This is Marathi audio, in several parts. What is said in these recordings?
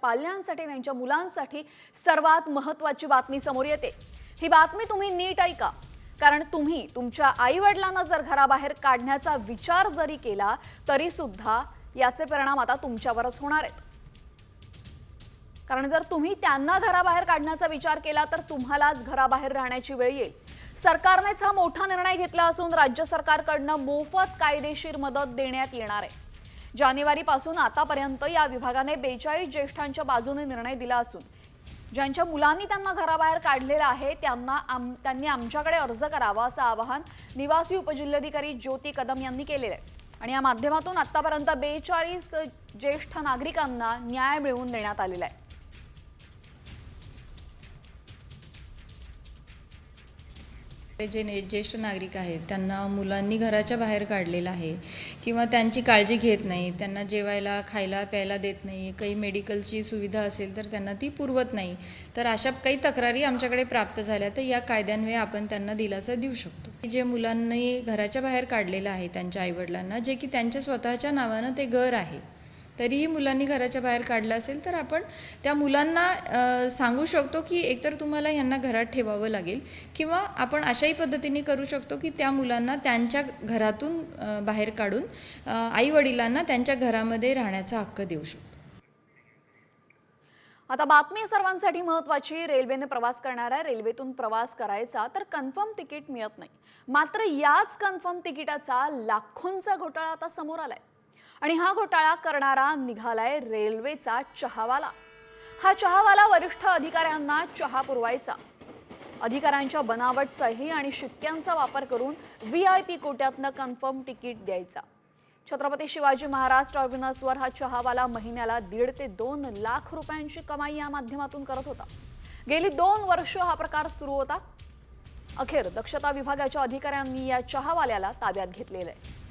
पाल्यांसाठी, त्यांच्या मुलांसाठी सर्वात महत्त्वाची बातमी समोर येते। ही बातमी तुम्ही नीट ऐका, कारण तुम्ही तुमच्या आई-वडिलांना जर घराबाहेर काढण्याचा विचार जरी केला तरी सुद्धा याचे परिणाम आता तुमच्यावरच होणार आहेत। कारण जर तुम्ही त्यांना घराबाहेर काढण्याचा विचार केला तर तुम्हालाच घराबाहेर राहण्याची वेळ येईल। सरकारनेच हा मोठा निर्णय घेतला असून राज्य सरकारकडून मोफत कायदेशीर मदत देण्यात येणार आहे। जानेवारीपासून आतापर्यंत या विभागाने 42 ज्येष्ठांच्या बाजूने निर्णय दिला असून ज्यांच्या मुलांनी त्यांना घराबाहेर काढलेले आहे त्यांनी आमच्याकडे अर्ज करावा असं आवाहन निवासी उपजिल्हाधिकारी ज्योती कदम यांनी केलेले आहे। आणि या माध्यमातून आतापर्यंत 42 ज्येष्ठ नागरिकांना न्याय मिळवून देण्यात आलेला आहे। जे ज्येष्ठ नागरिक आहेत त्यांना मुलांनी घराच्या बाहेर काढलेलं आहे किंवा त्यांची काळजी घेत नाही, त्यांना जेवायला खायला प्यायला देत नाही, काही मेडिकलची सुविधा असेल तर त्यांना ती पुरवत नाही, तर अशा काही तक्रारी आमच्याकडे प्राप्त झाल्या तर या कायद्यान्वये आपण त्यांना दिलासा देऊ शकतो। जे मुलांनी घराच्या बाहेर काढलेलं आहे त्यांच्या आईवडिलांना, जे की त्यांच्या स्वतःच्या नावानं ते घर आहे, तरीही मुलांनी घराच्या बाहेर काढलं असेल तर आपण त्या मुलांना सांगू शकतो की एकतर तुम्हाला यांना घरात ठेवावं लागेल किंवा आपण अशाही पद्धतीने करू शकतो की त्या मुलांना त्यांच्या घरातून बाहेर काढून आई-वडिलांना त्यांच्या घरामध्ये राहण्याचा हक्क देऊ शकतो। आता बातमी सर्वांसाठी महत्त्वाची। रेल्वेने प्रवास करणाऱ्या रेल्वेतून प्रवास करायचा तर कन्फर्म तिकीट मिळत नाही, मात्र याच कन्फर्म तिकिटाचा लाखोंचा घोटाळा आता समोर आलाय। आणि हा घोटाळा करणारा निघालाय रेल्वेचा चहावाला। हा चहावाला वरिष्ठ अधिकाऱ्यांना चहा पुरवायचा, अधिकाऱ्यांच्या बनावट सही आणि शिक्क्यांचा वापर करून VIP कोट्यातनं कन्फर्म तिकीट द्यायचा। छत्रपती शिवाजी महाराज टर्मिनसवर हा चहावाला महिन्याला 1.5 ते 2 लाख रुपयांची कमाई या माध्यमातून करत होता। गेली 2 वर्ष हा प्रकार सुरू होता। अखेर दक्षता विभागाच्या अधिकाऱ्यांनी या चहावाल्याला ताब्यात घेतलेलं आहे।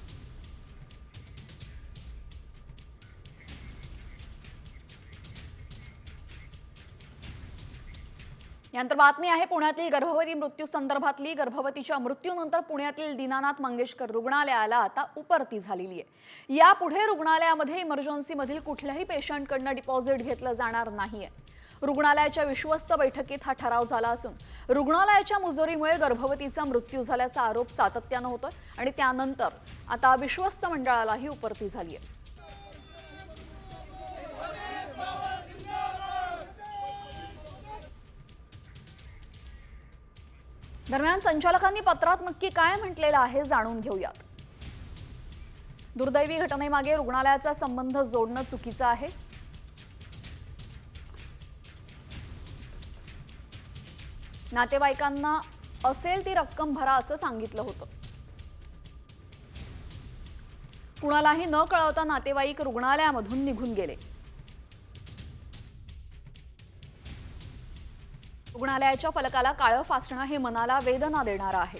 यानंतर बातमी आहे पुण्यातील गर्भवती मृत्यू संदर्भातली। गर्भवतीच्या मृत्यूनंतर पुण्यातील दीनानाथ मंगेशकर रुग्णालयाला आता उपरती झालेली आहे। यापुढे रुग्णालयामध्ये इमर्जन्सीमधील कुठल्याही पेशंटकडून डिपॉझिट घेतलं जाणार नाहीये। रुग्णालयाच्या विश्वस्त बैठकीत हा ठराव झाला असून रुग्णालयाच्या मुजोरीमुळे गर्भवतीचा मृत्यू झाल्याचा आरोप सातत्यानं होतोय आणि त्यानंतर आता विश्वस्त मंडळालाही उपरती झाली आहे। दरम्यान संचालकांनी पत्रात नक्की काय म्हटलेलं आहे जाणून घेऊयात। दुर्दैवी घटनेमागे रुग्णालयाचा संबंध जोडणं चुकीचं आहे। नातेवाईकांना असेल ती रक्कम भरा असं सांगितलं होतं। कुणालाही न कळवता नातेवाईक रुग्णालयामधून निघून गेले। रुग्णालयाच्या फलकाला काळं फासणं हे मनाला वेदना देणारं आहे।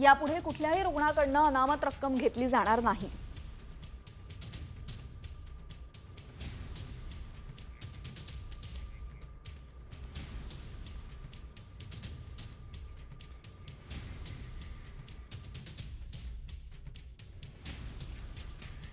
यापुढे कुठल्याही रुग्णाकडून अनामत रक्कम घेतली जाणार नाही।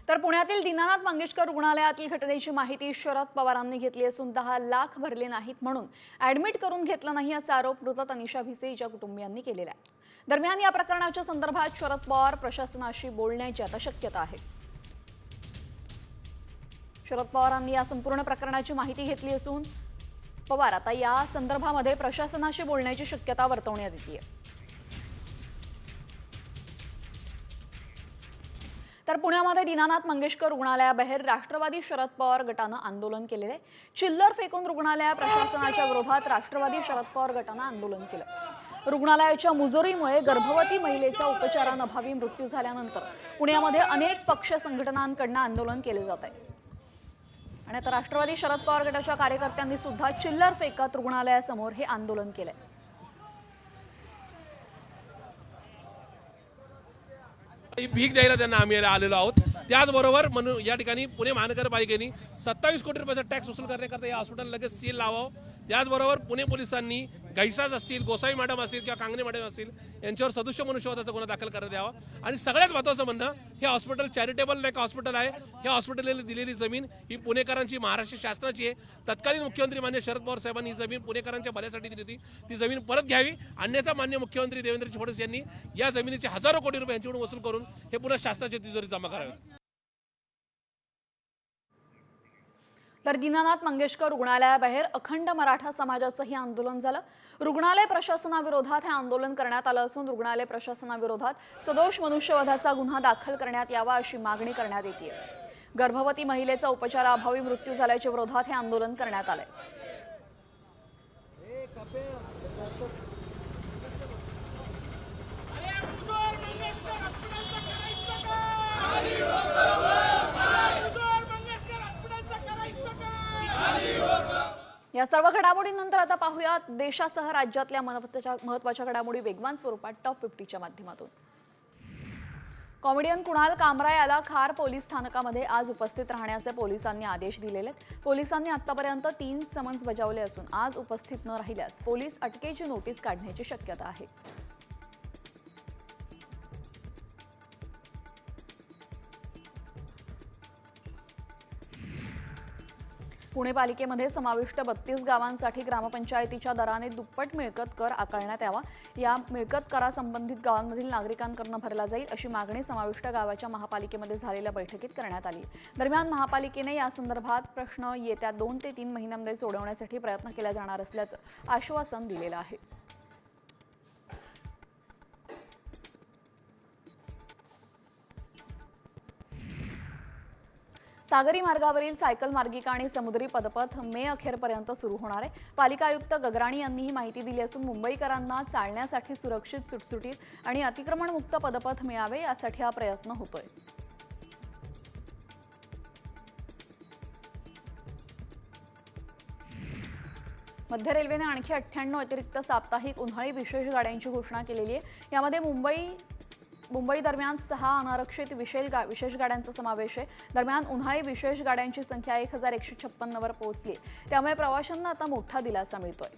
तर पुण्यातील दीनानाथ मंगेशकर रुग्णालयातील घटनेची माहिती शरद पवारांनी घेतली असून 10 लाख भरले नाहीत म्हणून ऍडमिट करून घेतलं नाही असा आरोप मृत तनिषा भिसे हिच्या कुटुंबियांनी केलेला आहे। दरम्यान या प्रकरणाच्या संदर्भात शरद पवार प्रशासनाशी बोलण्याची आता शक्यता आहे। शरद पवारांनी या संपूर्ण प्रकरणाची माहिती घेतली असून पवार आता या संदर्भामध्ये प्रशासनाशी बोलण्याची शक्यता वर्तवण्यात येते। तर पुण्यामध्ये दीनानाथ मंगेशकर रुग्णालयाबाहेर राष्ट्रवादी शरद पवार गटानं आंदोलन केलेले। चिल्लर फेकून रुग्णालय प्रशासनाच्या विरोधात राष्ट्रवादी शरद पवार गटानं आंदोलन केलं। रुग्णालयाच्या मुजोरीमुळे गर्भवती महिलेचा उपचारांअभावी मृत्यू झाल्यानंतर पुण्यामध्ये अनेक पक्ष संघटनांकडून आंदोलन केले जात आहे। आणि आता राष्ट्रवादी शरद पवार गटाच्या कार्यकर्त्यांनी सुद्धा चिल्लर फेकत रुग्णालयासमोर हे आंदोलन केलंय। भीक द्यायला त्यांना आम्ही आलेलो आहोत। त्याचबरोबर म्हणून या ठिकाणी पुणे महानगरपालिकेने 27 कोटी रुपयाचा टॅक्स वसूल करण्याकरता या हॉस्पिटल लगेच सील लावावं. त्याचबरोबर पुणे पोलिसांनी गैसाज असतील, गोसावी मॅडम असतील किंवा कांगणे मॅडम असतील यांच्यावर सदुष्य मनुष्यवधाचा गुन्हा दाखल करण्यात यावा. आणि सगळ्यात महत्त्वाचं म्हणणं, हे हॉस्पिटल चॅरिटेबल एक हॉस्पिटल आहे. ह्या हॉस्पिटलला दिलेली जमीन ही पुणेकरांची, महाराष्ट्र शासनाची आहे. तत्कालीन मुख्यमंत्री मान्य शरद पवार साहेबांनी ही जमीन पुणेकरांच्या भल्यासाठी दिली होती. ती जमीन परत घ्यावी, अन्यथा मान्य मुख्यमंत्री देवेंद्र फडणवीस यांनी या जमिनीचे हजारो कोटी रुपये यांच्याकडून वसूल करून हे पुन्हा शासनाच्या तिजोरीत जमा करावे. तर दीनानाथ मंगेशकर रुग्णालयाबाहेर अखंड मराठा समाजाचंही आंदोलन झालं. रुग्णालय प्रशासनाविरोधात हे आंदोलन करण्यात आलं असून रुग्णालय प्रशासनाविरोधात सदोष मनुष्यवधाचा गुन्हा दाखल करण्यात यावा अशी मागणी करण्यात येते. गर्भवती महिलेचा उपचाराअभावी मृत्यू झाल्याच्या विरोधात हे आंदोलन करण्यात आलंय. या सर्व घडामोडींनंतर आता पाहूयात देशासह राज्यातल्या महत्त्वाच्या घडामोडी वेगवान स्वरूपात टॉप 50च्या माध्यमातून. कॉमेडियन कुणाल कामरा याला खार पोलीस स्थानकामध्ये आज उपस्थित राहण्याचे पोलिसांनी आदेश दिलेले. पोलिसांनी आतापर्यंत 3 समन्स बजावले असून आज उपस्थित न राहिल्यास पोलीस अटकेची नोटीस काढण्याची शक्यता आहे. पुणे पालिकेमध्ये समाविष्ट 32 गावांसाठी ग्रामपंचायतीच्या दराने दुप्पट मिळकत कर आकारण्यात यावा. या मिळकत करा संबंधित गावांमधील नागरिकांकडून भरला जाईल अशी मागणी समाविष्ट गावाच्या महापालिकेमध्ये झालेल्या बैठकीत करण्यात आली. दरम्यान महापालिकेने या संदर्भात प्रश्न येत्या 2 ते 3 महिन्यांमध्ये सोडवण्यासाठी प्रयत्न केला जाणार असल्याचं आश्वासन दिलेलं आहे. सागरी मार्गावरील सायकल मार्गिका आणि समुद्री पदपथ मे अखेरपर्यंत सुरू होणार आहे. पालिका आयुक्त गगराणी यांनी ही माहिती दिली असून मुंबईकरांना चालण्यासाठी सुरक्षित, सुटसुटीत आणि अतिक्रमणमुक्त पदपथ मिळावे यासाठी हा प्रयत्न होतोय. मध्य रेल्वेने आणखी 98 अतिरिक्त साप्ताहिक उन्हाळी विशेष गाड्यांची घोषणा केलेली आहे. यामध्ये मुंबई दरम्यान 6 अनारक्षित विशेष गाड्यांचा समावेश आहे. दरम्यान उन्हाळी विशेष गाड्यांची संख्या 1156 वर पोहोचली. त्यामुळे प्रवाशांना आता मोठा दिलासा मिळतोय.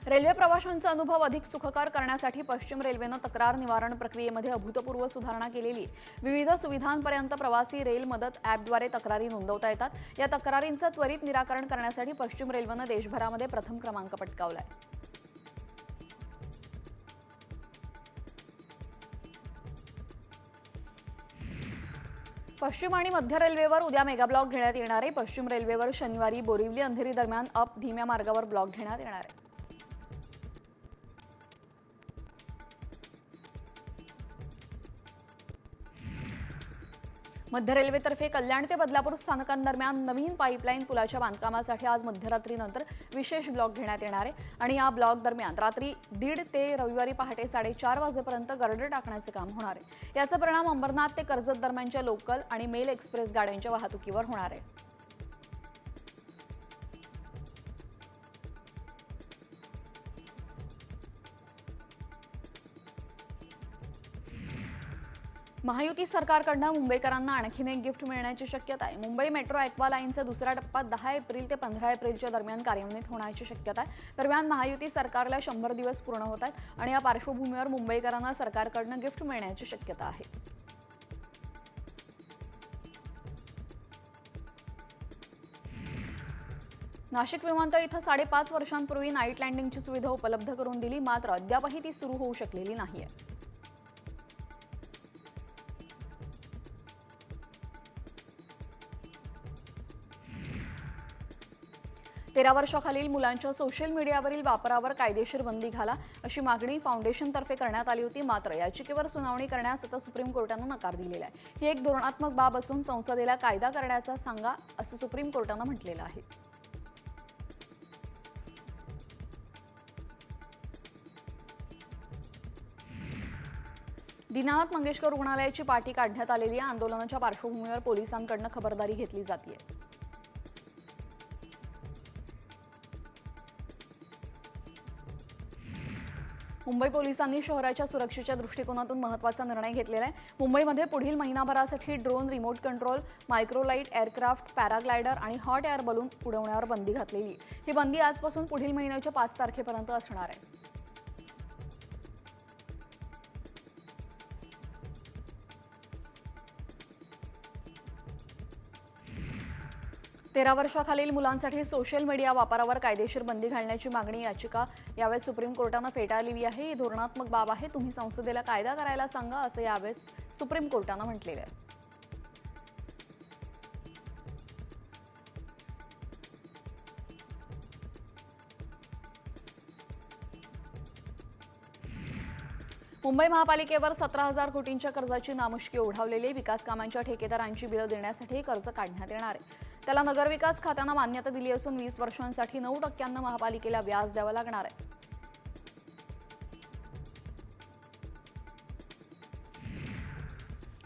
रेल्वे प्रवाशांचा अनुभव अधिक सुखकर करण्यासाठी पश्चिम रेल्वेनं तक्रार निवारण प्रक्रियेमध्ये अभूतपूर्व सुधारणा केलेली. विविध सुविधांपर्यंत प्रवासी रेल मदत ॲपद्वारे तक्रारी नोंदवता येतात. या तक्रारींचं त्वरित निराकरण करण्यासाठी पश्चिम रेल्वेनं देशभरामध्ये प्रथम क्रमांक पटकावलाय. पश्चिम आणि मध्य रेल्वेवर उद्या मेगा ब्लॉक घेण्यात येणार आहे. पश्चिम रेल्वेवर शनिवारी बोरिवली अंधेरी दरम्यान अप धीम्या मार्गावर ब्लॉक घेण्यात येणार आहे. मध्य रेल्वेतर्फे कल्याण ते बदलापूर स्थानकांदरम्यान नवीन पाईपलाईन पुलाच्या बांधकामासाठी आज मध्यरात्रीनंतर विशेष ब्लॉक घेण्यात येणार आहे. आणि या ब्लॉक दरम्यान रात्री 1:30 ते रविवारी पहाटे 4:30 वाजेपर्यंत गर्डर टाकण्याचे काम होणार आहे. याचा परिणाम अंबरनाथ ते कर्जत दरम्यानच्या लोकल आणि मेल एक्सप्रेस गाड्यांच्या वाहतुकीवर होणार आहे. महायुती सरकारकडून मुंबईकरांना आणखीन एक गिफ्ट मिळण्याची शक्यता आहे. मुंबई मेट्रो ॲक्वा लाईनचा दुसरा टप्पा 10 एप्रिल ते 15 एप्रिलच्या दरम्यान कार्यान्वित होण्याची शक्यता आहे. दरम्यान महायुती सरकारला 100 दिवस पूर्ण होत आहेत आणि या पार्श्वभूमीवर मुंबईकरांना सरकारकडून गिफ्ट मिळण्याची शक्यता आहे. नाशिक विमानतळ इथं 5.5 वर्षांपूर्वी नाईट लँडिंगची सुविधा उपलब्ध करून दिली, मात्र अद्यापही ती सुरू होऊ शकलेली नाहीये. 13 वर्षाखालील मुलांच्या सोशल मीडियावरील वापरावर कायदेशीर बंदी घाला अशी मागणी फाउंडेशनतर्फे करण्यात आली होती. मात्र याचिकेवर सुनावणी करण्यास आता सुप्रीम कोर्टानं नकार दिलेला आहे. ही एक धोरणात्मक बाब असून संसदेला कायदा करण्याचा सांगा असं सुप्रीम कोर्टानं म्हटलेलं आहे. दीनानाथ मंगेशकर रुग्णालयाची पाठी काढण्यात आलेली आंदोलनाच्या पार्श्वभूमीवर पोलिसांकडून खबरदारी घेतली जाते. मुंबई पोलिसांनी शहराच्या सुरक्षेच्या दृष्टिकोनातून महत्त्वाचा निर्णय घेतलेला आहे. मुंबईमध्ये पुढील महिनाभरासाठी drone, remote control, microlight aircraft, paraglider आणि हॉट एअर बलून उडवण्यावर बंदी घातलेली आहे. ही बंदी आजपासून पुढील महिन्याच्या 5 तारखेपर्यंत असणार आहे. तेरा वर्षाखालील मुलांसाठी सोशल मीडिया वापरावर कायदेशीर बंदी घालण्याची मागणी याचिका यावेळेस सुप्रीम कोर्टानं फेटाळलेली आहे. ही धोरणात्मक बाब आहे. तुम्ही संसदेला कायदा करायला सांगा, असं यावेळेस सुप्रीम कोर्टानं म्हटलेलं आहे. मुंबई महापालिकेवर 17,000 कोटींच्या कर्जाची नामुष्की ओढावलेली. विकास कामांच्या ठेकेदारांची बिलं देण्यासाठी कर्ज काढण्यात येणार आहे. त्याला नगरविकास खात्यानं मान्यता दिली असून 20 वर्षांसाठी 9% महापालिकेला व्याज द्यावं लागणार आहे.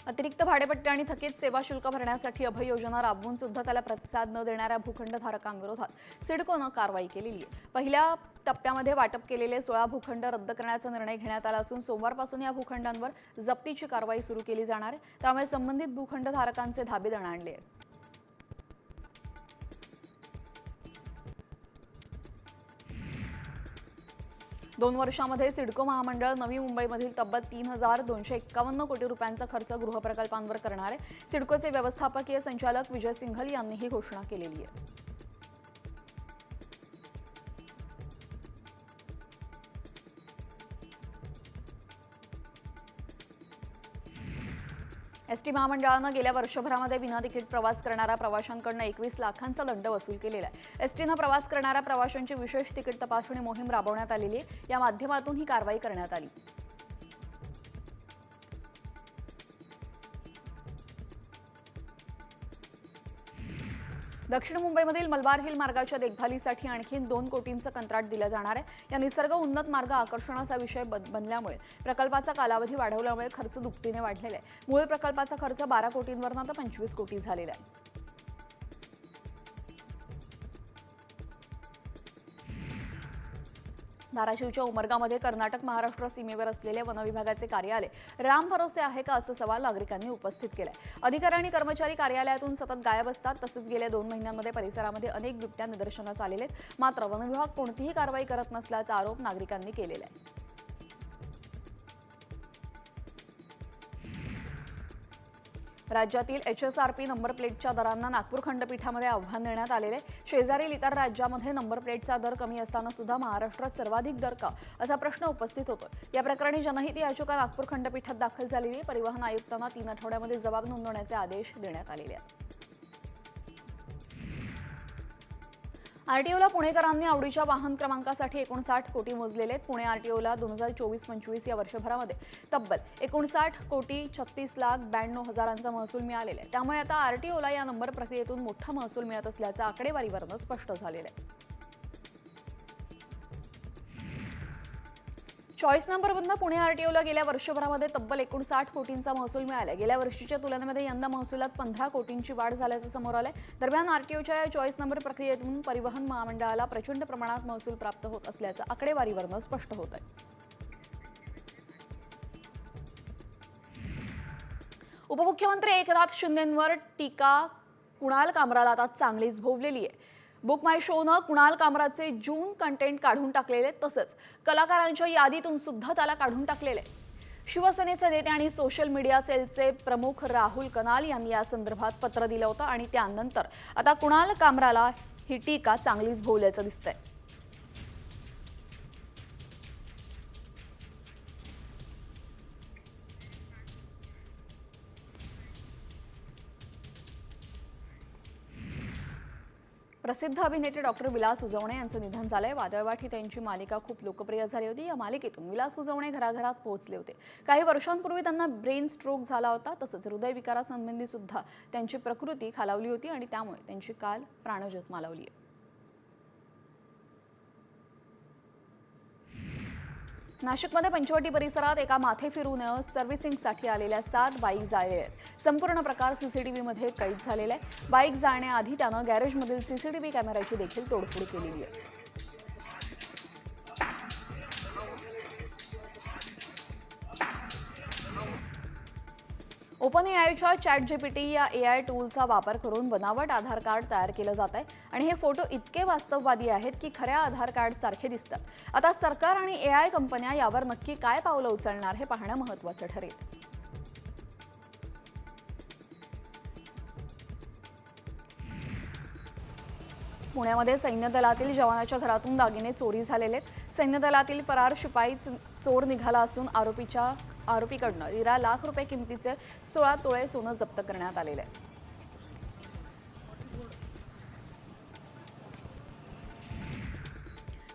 अतिरिक्त भाडेपट्टी आणि थकीत सेवा शुल्क भरण्यासाठी अभय योजना राबवून सुद्धा त्याला प्रतिसाद न देणाऱ्या भूखंडधारकांविरोधात सिडकोनं कारवाई केलेली आहे. पहिल्या टप्प्यामध्ये वाटप केलेले 16 भूखंड रद्द करण्याचा निर्णय घेण्यात आला असून सोमवारपासून या भूखंडांवर जप्तीची कारवाई सुरू केली जाणार आहे. त्यामुळे संबंधित भूखंडधारकांचे धाबे दणाणले आहेत. दोन वर्षांमध्ये सिडको महामंडळ नवी मुंबईमधील तब्बल 3,251 कोटी रुपयांचा खर्च गृहप्रकल्पांवर करणार आहे. सिडकोचे व्यवस्थापकीय संचालक विजय सिंघल यांनी ही घोषणा केलेली आहे. एसटी महामंडळानं गेल्या वर्षभरामध्ये विना तिकीट प्रवास करणाऱ्या प्रवाशांकडून 21 लाखांचा दंड वसूल केलेला आहे. एसटीनं प्रवास करणाऱ्या प्रवाशांची विशेष तिकीट तपासणी मोहीम राबवण्यात आलेली आहे. या माध्यमातून ही कारवाई करण्यात आली. दक्षिण मुंबईमधील मलबार हिल मार्गाच्या देखभालीसाठी आणखी 2 कोटींचं कंत्राट दिलं जाणार आहे. या निसर्ग उन्नत मार्ग आकर्षणाचा विषय बनल्यामुळे प्रकल्पाचा कालावधी वाढवल्यामुळे खर्च दुपटीने वाढलेला आहे. मूळ प्रकल्पाचा खर्च 12 कोटींवरून आता 25 कोटी झालेला आहे. धाराशिवच्या उमरगामध्ये कर्नाटक महाराष्ट्र सीमेवर असलेले वनविभागाचे कार्यालय राम भरोसे आहे का, असा सवाल नागरिकांनी उपस्थित केलाय. अधिकारी आणि कर्मचारी कार्यालयातून सतत गायब असतात. तसेच गेल्या 2 महिन्यांमध्ये परिसरामध्ये अनेक बिबट्या निदर्शनास आलेले आहेत. मात्र वनविभाग कोणतीही कारवाई करत नसल्याचा आरोप नागरिकांनी केलेला आहे. राज्यातील HSRP नंबर प्लेटच्या दरांना नागपूर खंडपीठामध्ये आव्हान देण्यात आलेले. शेजारील इतर राज्यामध्ये नंबर प्लेटचा दर कमी असताना सुद्धा महाराष्ट्रात सर्वाधिक दर का, असा प्रश्न उपस्थित होतो. या प्रकरणी जनहित याचिका नागपूर खंडपीठात दाखल झालेली. परिवहन आयुक्तांना 3 आठवड्यामध्ये जबाब नोंदवण्याचे आदेश देण्यात आलेले आहेत. आरटीओला पुणेकरांनी आवडीच्या वाहन क्रमांकासाठी 59 कोटी मोजलेले आहेत. पुणे आरटीओला 2024-25 या वर्षभरामध्ये तब्बल 59 कोटी 36,92,000 महसूल मिळालेला आहे. त्यामुळे आता आरटीओला या नंबर प्रक्रियेतून मोठा महसूल मिळत असल्याचं आकडेवारीवरून स्पष्ट झालेलं आहे. चॉईस नंबरमधून पुणे आरटीओला गेल्या वर्षभरामध्ये तब्बल 59 कोटींचा महसूल मिळाला. गेल्या वर्षीच्या तुलनेमध्ये यंदा महसुलात 15 कोटींची वाढ झाल्याचं समोर आलंय. दरम्यान आरटीओच्या या चॉईस नंबर प्रक्रियेतून परिवहन महामंडळाला प्रचंड प्रमाणात महसूल प्राप्त होत असल्याचं आकडेवारीवरून स्पष्ट होत आहे. उपमुख्यमंत्री एकनाथ शिंदेंवर टीका कुणाल कामराला आता चांगलीच भोवलेली आहे. बुक माय शोनं कुणाल कामराचे जून कंटेंट काढून टाकलेले, तसंच कलाकारांच्या यादीतून सुद्धा त्याला काढून टाकलेले. शिवसेनेचे नेते आणि सोशल मीडिया सेलचे प्रमुख राहुल कनाल यांनी या संदर्भात पत्र दिलं होतं आणि त्यानंतर आता कुणाल कामराला ही टीका चांगलीच भोवल्याचं दिसतंय. प्रसिद्ध अभिनेते डॉक्टर विलास उजवणे यांचं निधन झालंय. वादळवाट ही त्यांची मालिका खूप लोकप्रिय झाली होती. या मालिकेतून विलास उजवणे घराघरात पोहोचले होते. काही वर्षांपूर्वी त्यांना ब्रेन स्ट्रोक झाला होता. तसंच हृदयविकारासंबंधी सुद्धा त्यांची प्रकृती खालावली होती आणि त्यामुळे त्यांची काल प्राणज्योत मालवली आहे. नाशिकमध्ये पंचवटी परिसरात एका माथे फिरून सर्व्हिसिंगसाठी आलेल्या 7 बाईक जाळल्या आहेत. संपूर्ण प्रकार सीसीटीव्हीमध्ये कैद झालेला आहे. बाईक जाळण्याआधी त्यानं गॅरेजमधील सीसीटीव्ही कॅमेऱ्याची देखील तोडफोड केलेली आहे. OpenAIच्या ChatGPT या AI टूलचा वापर करून बनावट आधार कार्ड तयार केलं जात आहे आणि हे फोटो इतके वास्तववादी आहेत की खऱ्या आधार कार्ड सारखे दिसतात। आता सरकार आणि AI कंपन्या यावर नक्की काय पावलं उचलणार हे पाहणं महत्त्वाचं ठरेल। पुण्यामध्ये सैन्य दलातील जवानाच्या घरातून दागिने चोरी झालेले आहेत। सैन्य दलातील फरार शिपाई चोर निघाला असून आरोपीकडनं 13 लाख रुपये किमतीचे 16 तोळे सोनं जप्त करण्यात आलेले आहे।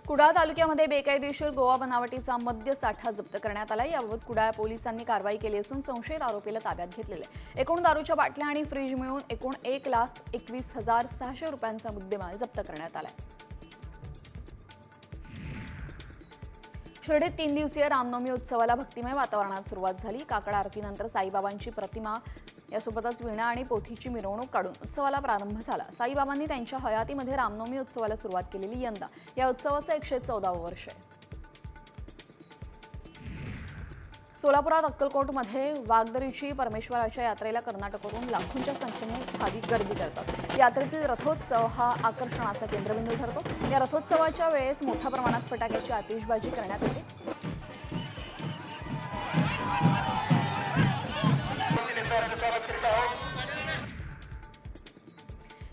कुडाळ तालुक्यामध्ये बेकायदेशीर गोवा बनावटीचा मद्य साठा जप्त करण्यात आला। याबाबत कुडाळ पोलिसांनी कारवाई केली असून संशयित आरोपीला ताब्यात घेतलेले आहे। एकूण दारूच्या बाटल्या आणि फ्रीज मिळून एकूण 1,21,600 रुपयांचा मुद्देमाल जप्त करण्यात आला। शिर्डीत 3 दिवसीय रामनवमी उत्सवाला भक्तिमय वातावरणात सुरुवात झाली। काकड आरतीनंतर साईबाबांची प्रतिमा यासोबतच वीणा आणि पोथीची मिरवणूक काढून उत्सवाला प्रारंभ झाला। साईबाबांनी त्यांच्या हयातीमध्ये रामनवमी उत्सवाला सुरुवात केलेली यंदा या उत्सवाचं 114वं वर्ष आहे। सोलापुरात अक्कलकोटमध्ये वाघदरीची परमेश्वराच्या यात्रेला कर्नाटकवरून लाखोंच्या संख्येने भाविक गर्दी करतात। यात्रेतील रथोत्सव हा आकर्षणाचा केंद्रबिंदू ठरतो। या रथोत्सवाच्या वेळेस मोठ्या प्रमाणात फटाक्याची आतिषबाजी करण्यात येते।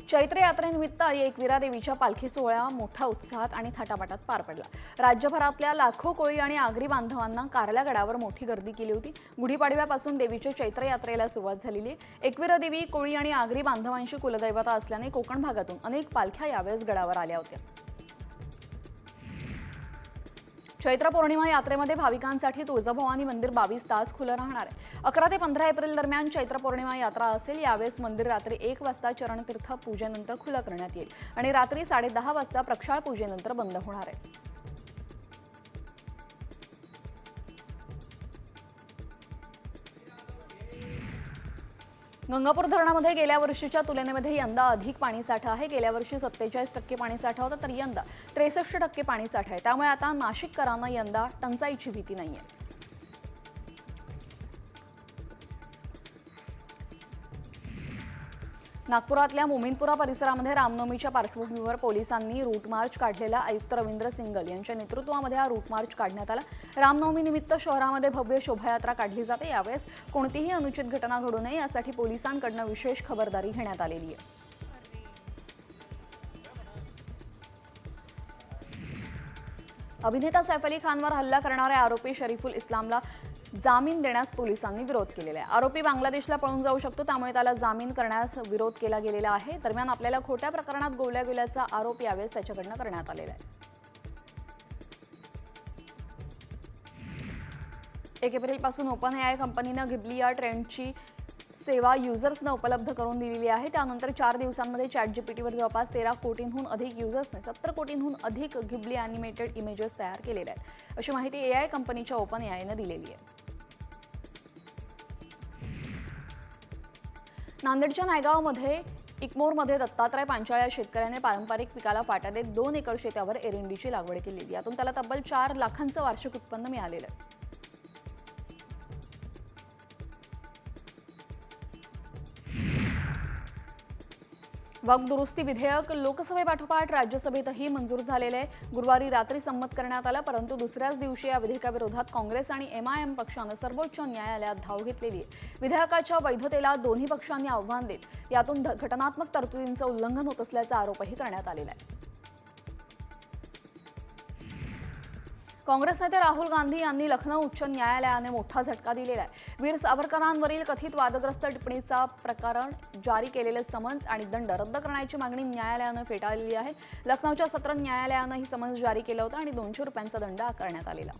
चैत्र यात्रेनिमित्त एकविरा देवीच्या पालखी सोहळा मोठ्या उत्साहात आणि थाटामाटात पार पडला। राज्यभरातल्या लाखो कोळी आणि आगरी बांधवांना कारल्या गडावर मोठी गर्दी केली होती। गुढीपाडव्यापासून देवीच्या चैत्र यात्रेला सुरुवात झालेली आहे। एकविरा देवी कोळी आणि आगरी बांधवांची कुलदैवता असल्याने कोकण भागातून अनेक पालख्या यावेळेस गडावर आल्या होत्या। चैत्र पौर्णिमा यात्रेमध्ये भाविकांसाठी तुळजाभवानी मंदिर 22 तास खुलं राहणार आहे। 11 ते 15 एप्रिल दरम्यान चैत्र पौर्णिमा यात्रा असेल। यावेळेस मंदिर रात्री 1 वाजता चरणतीर्थ पूजेनंतर खुलं करण्यात येईल आणि रात्री 10:30 वाजता प्रक्षाळ पूजेनंतर बंद होणार आहे। गंगापूर धरणामध्ये गेल्या वर्षीच्या तुलनेमध्ये यंदा अधिक पाणीसाठा आहे। गेल्या वर्षी 47% पाणीसाठा होता तर यंदा 63% पाणीसाठा आहे। त्यामुळे आता नाशिककरांना यंदा टंचाईची भीती नाहीये। नागपुरातल्या मोमीनपुरा परिसरामध्ये रामनवमीच्या पार्श्वभूमीवर पोलिसांनी रूट मार्च काढलेला आयुक्त रवींद्र सिंगल यांच्या नेतृत्वामध्ये हा रूट मार्च काढण्यात आला। रामनवमी निमित्त शहरामध्ये भव्य शोभायात्रा काढली जाते। यावेळेस कोणतीही अनुचित घटना घडू नये यासाठी पोलिसांकडून विशेष खबरदारी घेण्यात आलेली आहे। अभिनेता सैफ अली खानवर हल्ला करणाऱ्या आरोपी शरीफुल इस्लामला जामीन देण्यास पोलिसांनी विरोध केलेला आहे। आरोपी बांगलादेशला पळून जाऊ शकतो त्यामुळे त्याला जामीन करण्यास विरोध केला गेलेला आहे। दरम्यान आपल्याला खोट्या प्रकरणात गोवल्या गेल्याचा आरोप यावेळेस त्याच्याकडून करण्यात आलेला आहे। 1 एप्रिलपासून OpenAI कंपनीनं घिबली या ट्रेंडची सेवा युजर्सना उपलब्ध करून दिलेली आहे। त्यानंतर 4 दिवसांमध्ये ChatGPTवर जवळपास 13 कोटींहून अधिक युजर्सने 70 कोटींहून अधिक घिबली ॲनिमेटेड इमेजेस तयार केलेल्या आहेत, अशी माहिती AI कंपनीच्या OpenAIनं दिलेली आहे। नांदेडच्या नायगावमध्ये इकमोरमध्ये दत्तात्रय पांचाळ या शेतकऱ्याने पारंपरिक पिकाला फाटा देत 2 एकर शेतावर एरंडीची लागवड केलेली। यातून त्याला तब्बल 4 लाखांचं वार्षिक उत्पन्न मिळालेलं आहे। वक्फ दुरुस्ती विधेयक लोकसभेपाठोपाठ राज्यसभेतही मंजूर झालेले आहे। गुरुवारी रात्री संमत करण्यात आलं, परंतु दुसऱ्याच दिवशी या विधेयकाविरोधात काँग्रेस आणि MIM पक्षानं सर्वोच्च न्यायालयात धाव घेतलेली आहे। विधेयकाच्या वैधतेला दोन्ही पक्षांनी आव्हान देत यातून घटनात्मक तरतुदींचं उल्लंघन होत असल्याचा आरोपही करण्यात आलेला आहे। काँग्रेस नेते राहुल गांधी यांनी लखनौ उच्च न्यायालयाने मोठा झटका दिलेला आहे। वीर सावरकरांवरील कथित वादग्रस्त टिप्पणीचा प्रकरण जारी केलेले समन्स आणि दंड रद्द करण्याची मागणी न्यायालयानं फेटाळली आहे। लखनौच्या सत्र न्यायालयानं ही समन्स जारी केलं होतं आणि 200 रुपयांचा दंड आकारण्यात आलेला।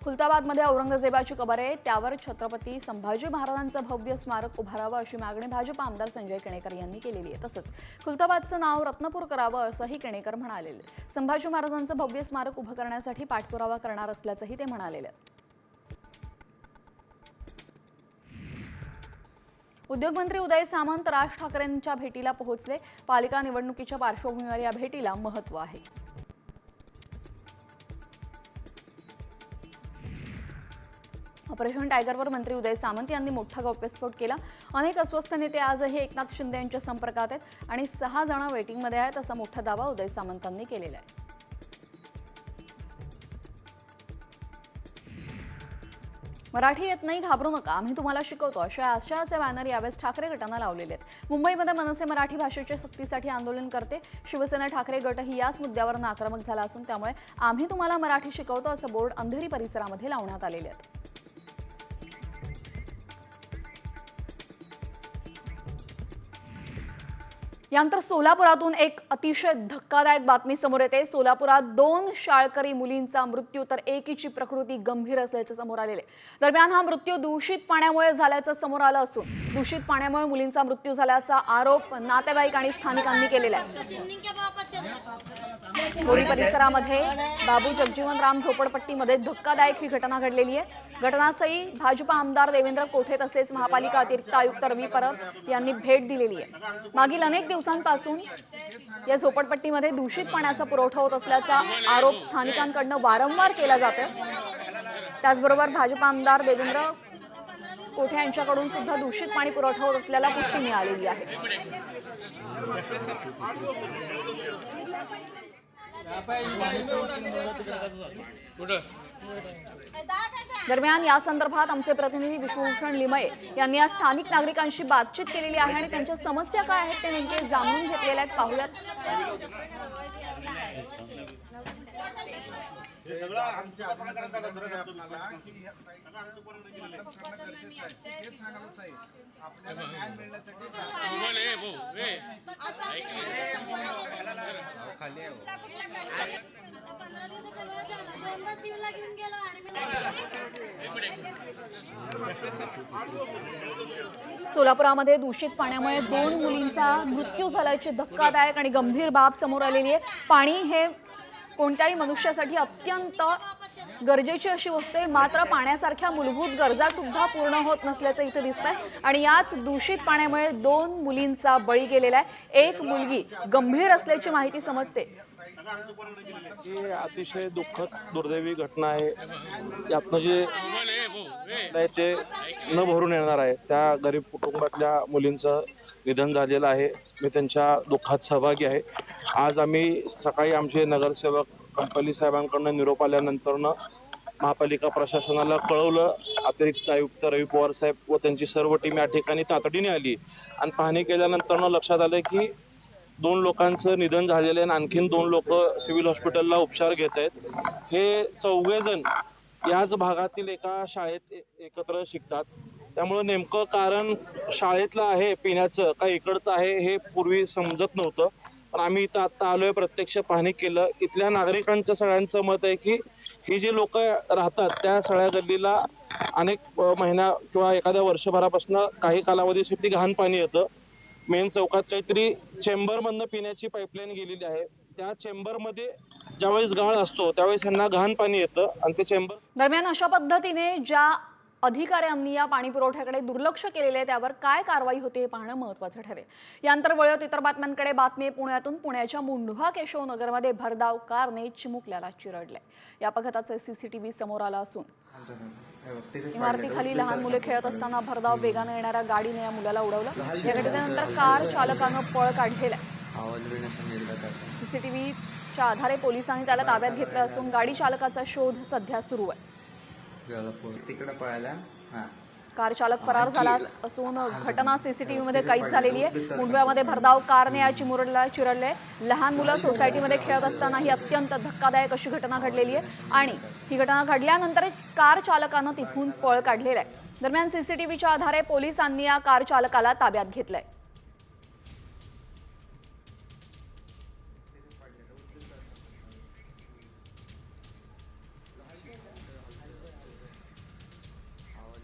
खुलताबादमध्ये औरंगजेबाची कबर आहे त्यावर छत्रपती संभाजी महाराजांचं भव्य स्मारक उभारावं अशी मागणी भाजप आमदार संजय केणेकर यांनी केलेली आहे। तसंच खुलताबादचं नाव रत्नपूर करावं असंही केणेकर म्हणाले। संभाजी महाराजांचं भव्य स्मारक उभं करण्यासाठी पाठपुरावा करणार असल्याचंही ते म्हणाले। उद्योगमंत्री उदय सामंत राज ठाकरेंच्या भेटीला पोहोचले। पालिका निवडणुकीच्या पार्श्वभूमीवर या भेटीला महत्त्व आहे। ऑपरेशन टायगरवर मंत्री उदय सामंत यांनी मोठा गौप्यस्फोट केला. अनेक अस्वस्थ नेते आजही एकनाथ शिंदे यांच्या संपर्कात आहेत आणि 6 जण वेटिंगमध्ये आहेत असा मोठा दावा उदय सामंतांनी केलेला आहे. मराठी येत नाही घाबरू नका, आम्ही तुम्हाला शिकवतो, अशाचे बॅनर यावेळेस ठाकरे गटानं लावलेले आहेत. मुंबईमध्ये मनसे मराठी भाषेच्या सक्तीसाठी आंदोलन करते. शिवसेना ठाकरे गटही याच मुद्द्यावरून आक्रमक झाला असून त्यामुळे आम्ही तुम्हाला मराठी शिकवतो असं बोर्ड अंधेरी परिसरामध्ये लावण्यात आलेले आहेत. यानंतर सोलापुरातून एक अतिशय धक्कादायक बातमी समोर येते. सोलापुरात 2 शाळकरी मुलींचा मृत्यू तर एकीची प्रकृती गंभीर असल्याचं समोर आलेले. दरम्यान हा मृत्यू दूषित पाण्यामुळे झाल्याचं समोर आलं असून दूषित पाण्यामुळे मुलींचा मृत्यू झाल्याचा आरोप नातेवाईक आणि स्थानिकांनी केलेला आहे. बोरी परिसरामध्ये बाबू जगजीवनराम झोपडपट्टीमध्ये धक्कादायक ही घटना घडलेली आहे. घटनास्थळी भाजपा आमदार देवेंद्र कोठे तसेच महापालिका अतिरिक्त आयुक्त रवी परब यांनी भेट दिलेली आहे. मागील अनेक दिवसांपासून या झोपडपट्टीमध्ये दूषित पाण्याचा पुरवठा होत असल्याचा आरोप स्थानिकांकडून वारंवार केला जातोय. त्याचबरोबर भाजपा आमदार देवेंद्र कोठे यांच्याकडून सुद्धा दूषित पाणी पुरवठा होत असल्याला पुष्टी मिळालेली आहे. दरम्यान या संदर्भात आमचे प्रतिनिधी विष्णुभूषण लिमये यांनी आज स्थानिक नागरिकांशी बातचीत केलेली आहे आणि त्यांच्या समस्या काय आहेत ते नेमके जाणून घेतलेल्या आहेत. पाहूयात. सोलापुरामध्ये दूषित पाण्यामुळे 2 मुलींचा मृत्यू झाल्याची धक्कादायक आणि गंभीर बाब समोर आलेली आहे. पाणी हे कोणत्याही मनुष्यासाठी अत्यंत गरजेची अशी वस्तू आहे, मात्र पाण्यासारख्या मूलभूत गरजा सुद्धा पूर्ण होत नसल्याचं इथे दिसतंय आणि याच दूषित पाण्यामुळे 2 मुलींचा बळी गेलेला आहे. एक मुलगी गंभीर असल्याची माहिती समजते. ही अतिशय दुःखद दुर्दैवी घटना आहे. यातनं जे ते न भरून येणार आहे त्या गरीब कुटुंबातल्या मुलींचं निधन झालेलं आहे. मी त्यांच्या दुःखात सहभागी आहे. आज आम्ही सकाळी आमचे नगरसेवक कंपनी साहेबांकडून निरोप आल्यानंतरनं महापालिका प्रशासनाला कळवलं. अतिरिक्त आयुक्त रवी पवार साहेब व त्यांची सर्व टीम या ठिकाणी तातडीने आली आणि पाहणी केल्यानंतरनं लक्षात आलं की 2 लोकांचं निधन झालेलं आहे आणि आणखीन 2 लोक सिव्हिल हॉस्पिटलला उपचार घेत आहेत. हे 4 जण याच भागातील एका शाळेत एकत्र शिकतात. त्यामुळे नेमकं कारण शाळेतलं आहे पिण्याचं का इकडचं आहे हे पूर्वी समजत नव्हतं. पण आम्ही इथं आता आलोय, प्रत्यक्ष पाहणी केलं. इथल्या नागरिकांचं सगळ्यांचं मत आहे की ही जी लोक राहतात त्या सगळ्या गल्लीला अनेक महिन्या किंवा एखाद्या वर्षभरापासून काही कालावधीसाठी घाण पाणी येतं. मेन चौकात काहीतरी चेंबरमधनं पिण्याची पाईपलाईन गेलेली आहे. त्या चेंबरमध्ये ज्यावेळेस गाळ असतो त्यावेळेस यांना घाण पाणी येतं आणि ते चेंबर. दरम्यान अशा पद्धतीने ज्या अधिकाऱ्यांनी या पाणी पुरवठ्याकडे दुर्लक्ष केलेले आहे त्यावर काय कारवाई होते हे पाहणं महत्त्वाचं ठरेल. यानंतर वळत इतर बातम्यांकडे. बातमी पुण्यातून. पुण्याच्या मुंढवा केशव नगरमध्ये भरधाव कारने चिमुकल्याला चिरडले. या अपघाताचे सीसीटीव्ही समोर आला असून इमारतीखाली लहान मुले खेळत असताना भरधाव वेगाने येणाऱ्या गाडीने या मुलाला उडवलं. या घटनेनंतर कार चालकानं पळ काढलेला. सीसीटीव्हीच्या आधारे पोलिसांनी त्याला ताब्यात घेतलं असून गाडी चालकाचा शोध सध्या सुरू आहे. कार चालक फरार झाला असून घटना सीसीटीव्हीमध्ये कैद झालेली आहे. मुंढव्यामध्ये भरधाव कारने या चिमुरडीला चिरडले. लहान मुलं सोसायटीमध्ये खेळत असताना ही अत्यंत धक्कादायक अशी घटना घडलेली आहे आणि ही घटना घडल्यानंतर कार चालकानं तिथून पळ काढलेला आहे. दरम्यान सीसीटीव्हीच्या आधारे पोलिसांनी या कार चालकाला ताब्यात घेतलंय.